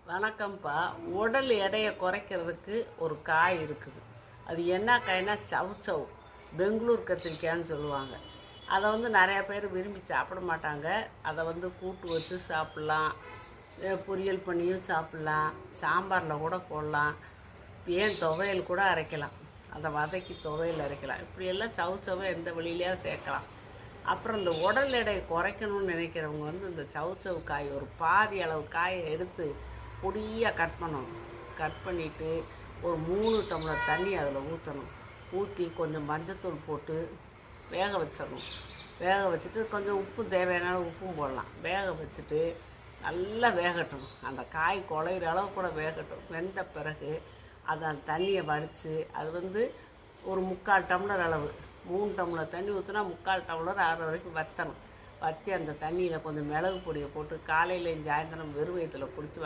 வணக்கம்ப்பா. உடல் எடையை குறைக்கிறதுக்கு ஒரு காய் இருக்குது. அது என்ன காய்னா சவுச்சவு, பெங்களூர் கத்திரிக்காய்ன்னு சொல்லுவாங்க. அதை நிறையா பேர் விரும்பி சாப்பிட மாட்டாங்க. அதை கூட்டு வச்சு சாப்பிட்லாம், பொரியல் பண்ணியும் சாப்பிட்லாம், சாம்பாரில் கூட போடலாம், ஏன் துவையல் கூட அரைக்கலாம். அதை வதக்கி துவையல் அரைக்கலாம். இப்படியெல்லாம் சவுச்சவை எந்த வழியிலையாவது சேர்க்கலாம். அப்புறம் இந்த உடல் எடை குறைக்கணும்னு நினைக்கிறவங்க இந்த சவுச்சவு காய் ஒரு பாதி அளவு காயை எடுத்து பொடியாக கட் பண்ணணும். கட் பண்ணிவிட்டு ஒரு 3 டம்ளர் தண்ணி அதில் ஊற்றணும். ஊற்றி கொஞ்சம் மஞ்சத்தூள் போட்டு வேக வச்சிடணும். வேக வச்சுட்டு கொஞ்சம் உப்பு தேவையான உப்பும் போடலாம். வேக வச்சுட்டு நல்லா வேகட்டும். அந்த காய் குழையிற அளவு கூட வேகட்டும். வெந்த பிறகு அதை அந்த தண்ணியை வடித்து அது ஒரு 3/4 டம்ளர் அளவு, 3 டம்ளர் தண்ணி ஊற்றினா 3/4 டம்ளர் ஆகிற வரைக்கும் வற்றணும். வற்றி அந்த தண்ணியில் கொஞ்சம் மிளகு பொடியை போட்டு காலையிலையும் சாயந்தரம் வெறும் வயிற்றில் குடிச்சு